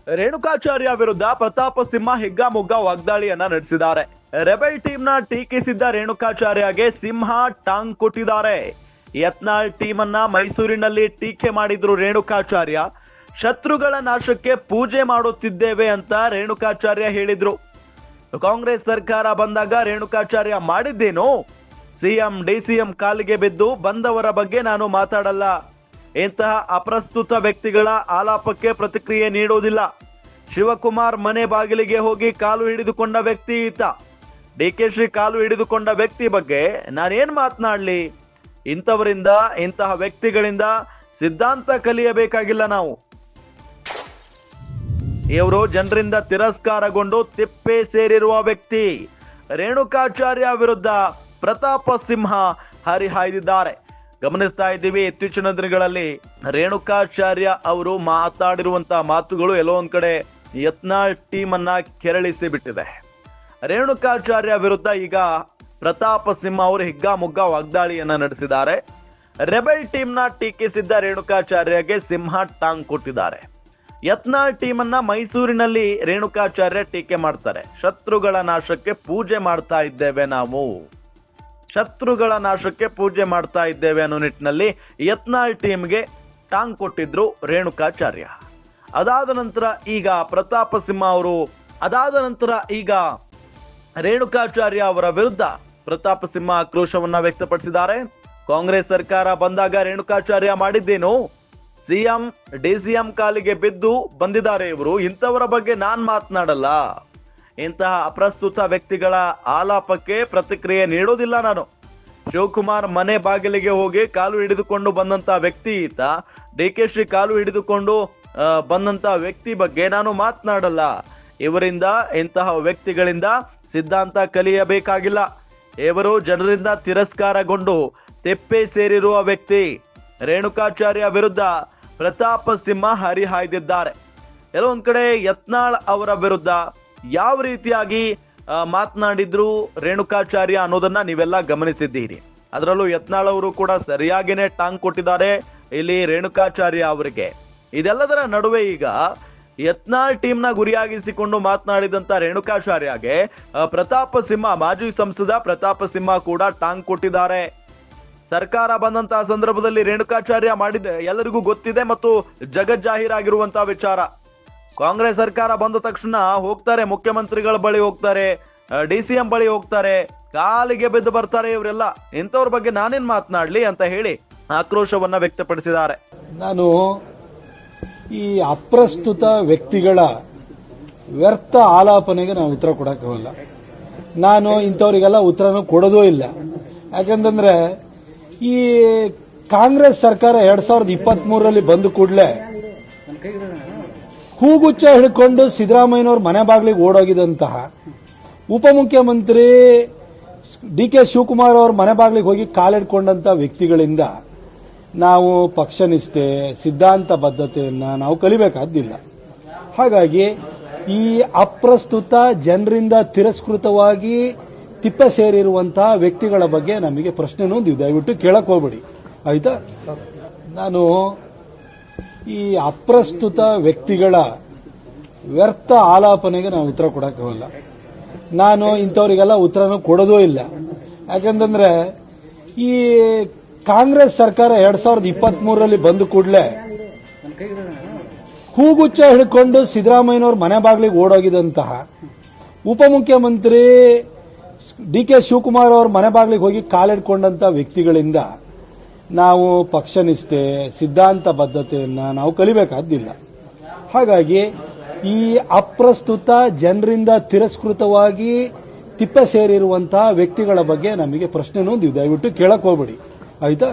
ರೇಣುಕಾಚಾರ್ಯ ವಿರುದ್ಧ ಪ್ರತಾಪ ಸಿಂಹ ಹಿಗ್ಗಾಮುಗ್ಗ ವಾಗ್ದಾಳಿಯನ್ನ ನಡೆಸಿದ್ದಾರೆ. ರೆಬೆಲ್ ಟೀಮ್ನ ಟೀಕಿಸಿದ್ದ ರೇಣುಕಾಚಾರ್ಯಗೆ ಸಿಂಹ ಟಾಂಗ್ ಕೊಟ್ಟಿದ್ದಾರೆ. ಯತ್ನಾಳ್ ಟೀಮ್ ಅನ್ನ ಮೈಸೂರಿನಲ್ಲಿ ಟೀಕೆ ಮಾಡಿದ್ರು ರೇಣುಕಾಚಾರ್ಯ. ಶತ್ರುಗಳ ನಾಶಕ್ಕೆ ಪೂಜೆ ಮಾಡುತ್ತಿದ್ದೇವೆ ಅಂತ ರೇಣುಕಾಚಾರ್ಯ ಹೇಳಿದ್ರು. ಕಾಂಗ್ರೆಸ್ ಸರ್ಕಾರ ಬಂದಾಗ ರೇಣುಕಾಚಾರ್ಯ ಮಾಡಿದ್ದೇನು? ಸಿಎಂ ಡಿಸಿಎಂ ಕಾಲಿಗೆ ಬಿದ್ದು ಬಂದವರ ಬಗ್ಗೆ ನಾನು ಮಾತಾಡಲ್ಲ. ಇಂತಹ ಅಪ್ರಸ್ತುತ ವ್ಯಕ್ತಿಗಳ ಆಲಾಪಕ್ಕೆ ಪ್ರತಿಕ್ರಿಯೆ ನೀಡುವುದಿಲ್ಲ. ಶಿವಕುಮಾರ್ ಮನೆ ಬಾಗಿಲಿಗೆ ಹೋಗಿ ಕಾಲು ಹಿಡಿದುಕೊಂಡ ವ್ಯಕ್ತಿ ಈತ. ಡಿಕೆಶಿ ಕಾಲು ಹಿಡಿದುಕೊಂಡ ವ್ಯಕ್ತಿ ಬಗ್ಗೆ ನಾನೇನ್ ಮಾತನಾಡ್ಲಿ? ಇಂಥವರಿಂದ, ಇಂತಹ ವ್ಯಕ್ತಿಗಳಿಂದ ಸಿದ್ಧಾಂತ ಕಲಿಯಬೇಕಾಗಿಲ್ಲ ನಾವು. ಇವರು ಜನರಿಂದ ತಿರಸ್ಕಾರಗೊಂಡು ತಿಪ್ಪೆ ಸೇರಿರುವ ವ್ಯಕ್ತಿ. ರೇಣುಕಾಚಾರ್ಯ ವಿರುದ್ಧ ಪ್ರತಾಪ ಸಿಂಹ ಹರಿಹಾಯ್ದಿದ್ದಾರೆ. ಗಮನಿಸ್ತಾ ಇದ್ದೀವಿ, ಇತ್ತೀಚಿನ ದಿನಗಳಲ್ಲಿ ರೇಣುಕಾಚಾರ್ಯ ಅವರು ಮಾತಾಡಿರುವಂತಹ ಮಾತುಗಳು ಎಲ್ಲೋ ಒಂದ್ ಕಡೆ ಯತ್ನಾಳ್ ಟೀಮ್ ಅನ್ನ ಕೆರಳಿಸಿ ಬಿಟ್ಟಿದೆ. ರೇಣುಕಾಚಾರ್ಯ ವಿರುದ್ಧ ಈಗ ಪ್ರತಾಪ ಸಿಂಹ ಅವರು ಹಿಗ್ಗಾಮುಗ್ಗ ವಾಗ್ದಾಳಿಯನ್ನ ನಡೆಸಿದ್ದಾರೆ. ರೆಬೆಲ್ ಟೀಮ್ನ ಟೀಕಿಸಿದ್ದ ರೇಣುಕಾಚಾರ್ಯಗೆ ಸಿಂಹ ಟಾಂಗ್ ಕೊಟ್ಟಿದ್ದಾರೆ. ಯತ್ನಾಳ್ ಟೀಮ್ ಅನ್ನ ಮೈಸೂರಿನಲ್ಲಿ ರೇಣುಕಾಚಾರ್ಯ ಟೀಕೆ ಮಾಡ್ತಾರೆ. ಶತ್ರುಗಳ ನಾಶಕ್ಕೆ ಪೂಜೆ ಮಾಡ್ತಾ ಇದ್ದೇವೆ ನಾವು, ಶತ್ರುಗಳ ನಾಶಕ್ಕೆ ಪೂಜೆ ಮಾಡ್ತಾ ಇದ್ದೇವೆ ಅನ್ನೋ ನಿಟ್ಟಿನಲ್ಲಿ ಯತ್ನಾಳ್ ಟೀಮ್ಗೆ ಟಾಂಗ್ ಕೊಟ್ಟಿದ್ರು ರೇಣುಕಾಚಾರ್ಯ. ಅದಾದ ನಂತರ ಈಗ ಪ್ರತಾಪ ಸಿಂಹ ಅವರು ಈಗ ರೇಣುಕಾಚಾರ್ಯ ಅವರ ವಿರುದ್ಧ ಪ್ರತಾಪ ಸಿಂಹ ಆಕ್ರೋಶವನ್ನ ವ್ಯಕ್ತಪಡಿಸಿದ್ದಾರೆ. ಕಾಂಗ್ರೆಸ್ ಸರ್ಕಾರ ಬಂದಾಗ ರೇಣುಕಾಚಾರ್ಯ ಮಾಡಿದ್ದೇನು? ಸಿಎಂ ಡಿಸಿಎಂ ಕಾಲಿಗೆ ಬಿದ್ದು ಬಂದಿದ್ದಾರೆ ಇವರು. ಇಂಥವರ ಬಗ್ಗೆ ನಾನ್ ಮಾತನಾಡಲ್ಲ. ಇಂತಹ ಅಪ್ರಸ್ತುತ ವ್ಯಕ್ತಿಗಳ ಆಲಾಪಕ್ಕೆ ಪ್ರತಿಕ್ರಿಯೆ ನೀಡೋದಿಲ್ಲ ನಾನು. ಶಿವಕುಮಾರ್ ಮನೆ ಬಾಗಿಲಿಗೆ ಹೋಗಿ ಕಾಲು ಹಿಡಿದುಕೊಂಡು ಬಂದಂತ ವ್ಯಕ್ತಿ ಈತ. ಡಿಕೆಶಿ ಕಾಲು ಹಿಡಿದುಕೊಂಡು ಬಂದಂತ ವ್ಯಕ್ತಿ ಬಗ್ಗೆ ನಾನು ಮಾತನಾಡಲ್ಲ. ಇವರಿಂದ, ಇಂತಹ ವ್ಯಕ್ತಿಗಳಿಂದ ಸಿದ್ಧಾಂತ ಕಲಿಯಬೇಕಾಗಿಲ್ಲ. ಇವರು ಜನರಿಂದ ತಿರಸ್ಕಾರಗೊಂಡು ತೆಪ್ಪೆ ಸೇರಿರುವ ವ್ಯಕ್ತಿ. ರೇಣುಕಾಚಾರ್ಯ ವಿರುದ್ಧ ಪ್ರತಾಪ ಸಿಂಹ ಹರಿಹಾಯ್ದಿದ್ದಾರೆ. ಎಲ್ಲೋ ಒಂದ್ ಕಡೆ ಯತ್ನಾಳ್ ಅವರ ವಿರುದ್ಧ ಯಾವ ರೀತಿಯಾಗಿ ಮಾತನಾಡಿದ್ರು ರೇಣುಕಾಚಾರ್ಯ ಅನ್ನೋದನ್ನ ನೀವೆಲ್ಲ ಗಮನಿಸಿದ್ದೀರಿ. ಅದರಲ್ಲೂ ಯತ್ನಾಳ್ ಅವರು ಕೂಡ ಸರಿಯಾಗಿನೇ ಟಾಂಗ್ ಕೊಟ್ಟಿದ್ದಾರೆ ಇಲ್ಲಿ ರೇಣುಕಾಚಾರ್ಯ ಅವರಿಗೆ. ಇದೆಲ್ಲದರ ನಡುವೆ ಈಗ ಯತ್ನಾಳ್ ಟೀಮ್ನ ಗುರಿಯಾಗಿಸಿಕೊಂಡು ಮಾತನಾಡಿದಂತ ರೇಣುಕಾಚಾರ್ಯಗೆ ಪ್ರತಾಪ ಸಿಂಹ, ಮಾಜಿ ಸಂಸದ ಪ್ರತಾಪ ಸಿಂಹ ಕೂಡ ಟಾಂಗ್ ಕೊಟ್ಟಿದ್ದಾರೆ. ಸರ್ಕಾರ ಬಂದಂತಹ ಸಂದರ್ಭದಲ್ಲಿ ರೇಣುಕಾಚಾರ್ಯ ಮಾಡಿದ ಎಲ್ಲರಿಗೂ ಗೊತ್ತಿದೆ ಮತ್ತು ಜಗಜ್ಜಾಹೀರಾಗಿರುವಂತಹ ವಿಚಾರ. ಕಾಂಗ್ರೆಸ್ ಸರ್ಕಾರ ಬಂದ ತಕ್ಷಣ ಹೋಗ್ತಾರೆ, ಮುಖ್ಯಮಂತ್ರಿಗಳ ಬಳಿ ಹೋಗ್ತಾರೆ, ಡಿಸಿಎಂ ಬಳಿ ಹೋಗ್ತಾರೆ, ಕಾಲಿಗೆ ಬಿದ್ದು ಬರ್ತಾರೆ ಇವರೆಲ್ಲ. ಇಂಥವ್ರ ಬಗ್ಗೆ ನಾನೇನ್ ಮಾತನಾಡ್ಲಿ ಅಂತ ಹೇಳಿ ಆಕ್ರೋಶವನ್ನ ವ್ಯಕ್ತಪಡಿಸಿದ್ದಾರೆ. ನಾನು ಈ ಅಪ್ರಸ್ತುತ ವ್ಯಕ್ತಿಗಳ ವ್ಯರ್ಥ ಆಲಾಪನೆಗೆ ನಾವು ಉತ್ತರ ಕೊಡಕ್ಕಾಗಲ್ಲ. ನಾನು ಇಂಥವರಿಗೆಲ್ಲ ಉತ್ತರನೂ ಕೊಡೋದೂ ಇಲ್ಲ. ಯಾಕಂತಂದ್ರೆ ಈ ಕಾಂಗ್ರೆಸ್ ಸರ್ಕಾರ 2023ರಲ್ಲಿ ಬಂದ ಕೂಡಲೇ ಹೂಗುಚ್ಚ ಹಿಡ್ಕೊಂಡು ಸಿದ್ದರಾಮಯ್ಯನವ್ರ ಮನೆ ಬಾಗಿಲಿಗೆ ಓಡೋಗಿದಂತಹ ಉಪಮುಖ್ಯಮಂತ್ರಿ ಡಿಕೆ ಶಿವಕುಮಾರ್ ಅವ್ರ ಮನೆ ಬಾಗಿಲಿಗೆ ಹೋಗಿ ಕಾಲಿಡ್ಕೊಂಡಂತ ವ್ಯಕ್ತಿಗಳಿಂದ ನಾವು ಪಕ್ಷನಿಷ್ಠೆ, ಸಿದ್ಧಾಂತ ಬದ್ಧತೆಯನ್ನ ನಾವು ಕಲಿಬೇಕಾದ್ದಿಲ್ಲ. ಹಾಗಾಗಿ ಈ ಅಪ್ರಸ್ತುತ ಜನರಿಂದ ತಿರಸ್ಕೃತವಾಗಿ ತಿಪ್ಪೆ ಸೇರಿರುವಂತಹ ವ್ಯಕ್ತಿಗಳ ಬಗ್ಗೆ ನಮಗೆ ಪ್ರಶ್ನೆನೂ ನೀವು ದಯವಿಟ್ಟು ಕೇಳಕ್ ಹೋಗ್ಬೇಡಿ, ಆಯ್ತಾ? ನಾನು ಈ ಅಪ್ರಸ್ತುತ ವ್ಯಕ್ತಿಗಳ ವ್ಯರ್ಥ ಆಲಾಪನೆಗೆ ನಾವು ಉತ್ತರ ಕೊಡಕ್ಕಾಗಲ್ಲ. ನಾನು ಇಂಥವರಿಗೆಲ್ಲ ಉತ್ತರನೂ ಕೊಡೋದೂ ಇಲ್ಲ. ಯಾಕಂತಂದ್ರೆ ಈ ಕಾಂಗ್ರೆಸ್ ಸರ್ಕಾರ 2023ರಲ್ಲಿ ಬಂದ ಕೂಡಲೇ ಹೂಗುಚ್ಚ ಹಿಡ್ಕೊಂಡು ಸಿದ್ದರಾಮಯ್ಯನವ್ರ ಮನೆ ಬಾಗಿಲಿಗೆ ಓಡೋಗಿದಂತಹ ಉಪಮುಖ್ಯಮಂತ್ರಿ ಡಿಕೆ ಶಿವಕುಮಾರ್ ಅವ್ರ ಮನೆ ಬಾಗಿಲಿಗೆ ಹೋಗಿ ಕಾಲಿಡ್ಕೊಂಡಂತ ವ್ಯಕ್ತಿಗಳಿಂದ ನಾವು ಪಕ್ಷನಿಷ್ಠೆ, ಸಿದ್ಧಾಂತ ಬದ್ಧತೆಯನ್ನ ನಾವು ಕಲಿಬೇಕಾದ್ದಿಲ್ಲ. ಹಾಗಾಗಿ ಈ ಅಪ್ರಸ್ತುತ ಜನರಿಂದ ತಿರಸ್ಕೃತವಾಗಿ ತಿಪ್ಪೆ ಸೇರಿರುವಂತಹ ವ್ಯಕ್ತಿಗಳ ಬಗ್ಗೆ ನಮಗೆ ಪ್ರಶ್ನೆನೂ ನೀವು ದಯವಿಟ್ಟು ಕೇಳಕ್ ಹೋಗ್ಬೇಡಿ, ಆಯ್ತಾ?